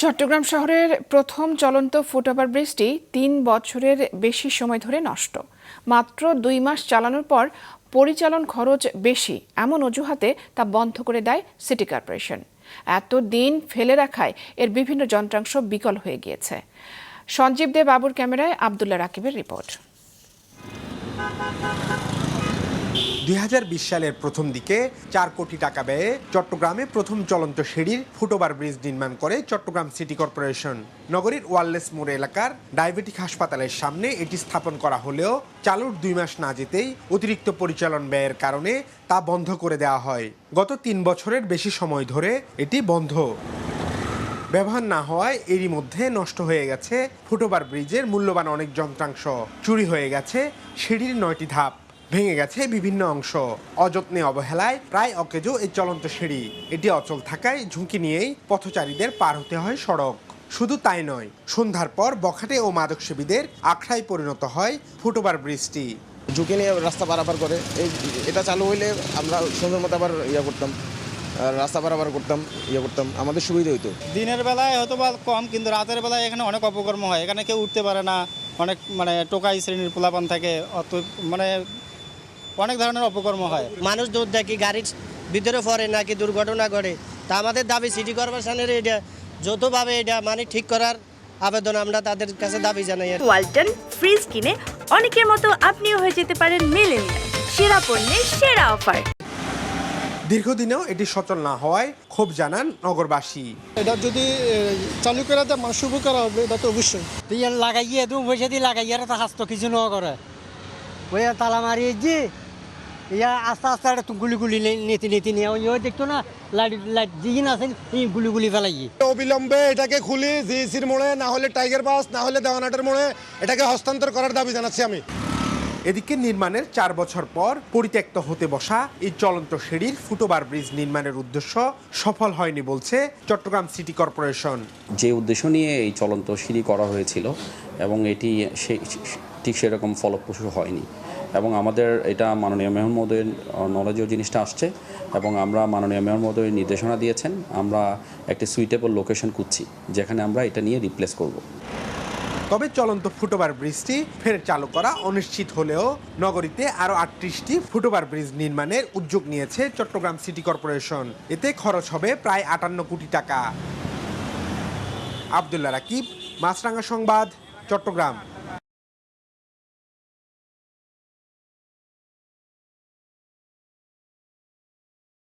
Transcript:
চট্টগ্রাম শহরের প্রথম চলন্ত ফুটওভার ব্রিজটি ৩ বছরের বেশি সময় ধরে নষ্ট। মাত্র ২ মাস চালানোর পর পরিচালন খরচ বেশি এমন অজুহাতে তা বন্ধ করে দেয় সিটি কর্পোরেশন। এতদিন ফেলে রাখায় এর বিভিন্ন যন্ত্রাংশ বিকল হয়ে গিয়েছে। সঞ্জীব দে বাবুর ক্যামেরায় আব্দুল্লাহ রাকিবের রিপোর্ট। ২০২০ সালের প্রথম দিকে ৪ কোটি টাকা ব্যয়ে চট্টগ্রামে প্রথম চলন্ত সিঁড়ির ফুটওভার ব্রিজ নির্মাণ করে চট্টগ্রাম সিটি কর্পোরেশন। নগরীর ওয়ারলেস মোড় এলাকার ডায়াবেটিক হাসপাতালের সামনে এটি স্থাপন করা হলেও চালুর ২ মাস না যেতেই অতিরিক্ত পরিচালন ব্যয়ের কারণে তা বন্ধ করে দেওয়া হয়। গত ৩ বছরের বেশি সময় ধরে এটি বন্ধ। ব্যবহার না হওয়ায় এরই মধ্যে নষ্ট হয়ে গেছে ফুটওভার ব্রিজের মূল্যবান অনেক যন্ত্রাংশ, চুরি হয়ে গেছে সিঁড়ির ৯টি ধাপ, ভেঙে গেছে বিভিন্ন অংশ। অযত্নে অবহেলায় প্রায় অকেজো এই চলন্ত সিঁড়ি। এটি অচল থাকায় ঝুঁকি নিয়েই পথচারীদের পার হতে হয় সড়ক। শুধু তাই নয়, সন্ধ্যার পর বখাটে ও মাদকসেবীদের আখড়ায় পরিণত হয় ফুটওভার ব্রিজটি। ঝুঁকি নিয়ে রাস্তা পারাপার করে এটা চালু হইলে আমরা সুন্দর মতো আবার করতাম, রাস্তা পারাপার করতাম, আমাদের সুবিধা হইতো। দিনের বেলায় হয়তো বা কম, কিন্তু রাতের বেলায় এখানে অনেক অপকর্ম হয়। এখানে কেউ উঠতে পারে না, অনেক টোকাই শ্রেণীর পোলাপান থাকে, অনেক ধরনের অপকর্ম হয়। মানুষ দূর দেখি গাড়ির ভিতরে পড়ে নাকি দুর্ঘটনা ঘটে। তা আমাদের দাবি সিটি কর্পোরেশনের এটা যৌথভাবে এটা ঠিক করার আবেদন আমরা তাদের কাছে দাবি জানাই। ওয়ালটন ফ্রিজ কিনে অনেকের মতো আপনিও হয়ে যেতে পারেন মিলেনিয়াল। সেরা পণ্যের সেরা অফার। দীর্ঘদিনেও এটি সচল না হওয়ায় ক্ষোভ জানান নগরবাসী। এটা যদি চালু করে দেয় মানুষ উপকার হবে, এটা তো অবশ্যই। লাগাইয়ে দু পয়সা দিয়ে লাগাইয়ে তো হাস্ত কিছু ন করে ওই তালা মারিয়ে যে ইয়া আস্তে আস্তে একটা গুলি নীতি নিয়ে ওই দেখতো না লাইট দিঘিন আছেন এই গুলি ফেলাইয়ে। অবিলম্বে এটাকে খুলি জিসির মোড়ে, না হলে টাইগার বাস, না হলে দেওয়ানাটের মোড়ে এটাকে হস্তান্তর করার দাবি জানাচ্ছি আমি। এদিকে নির্মাণের ৪ বছর পর পরিত্যক্ত হতে বসা এই চলন্ত সিঁড়ির ফুটওভার ব্রিজ নির্মাণের উদ্দেশ্য সফল হয়নি বলছে চট্টগ্রাম সিটি কর্পোরেশন। যে উদ্দেশ্য নিয়ে এই চলন্ত সিঁড়ি করা হয়েছিল এবং এটি ঠিক সেরকম ফলপ্রসূ হয়নি, এবং আমাদের এটা মাননীয় মেয়র মহোদয়ের নলেজেও জিনিসটা আসছে এবং আমরা মাননীয় মেয়র মহোদয়ের নির্দেশনা দিয়েছেন। আমরা একটি সুইটেবল লোকেশন খুঁজছি যেখানে আমরা এটা নিয়ে রিপ্লেস করব। তবে চলন্ত ফুটওভার ব্রিজটি ফের চালু করা অনিশ্চিত হলেও নগরীতে আরও ৩৮টি ফুটওভার ব্রিজ নির্মাণের উদ্যোগ নিয়েছে চট্টগ্রাম সিটি কর্পোরেশন। এতে খরচ হবে প্রায় ৫৮ কোটি টাকা। আব্দুল্লাহ রাকিব, মাছরাঙা সংবাদ, চট্টগ্রাম।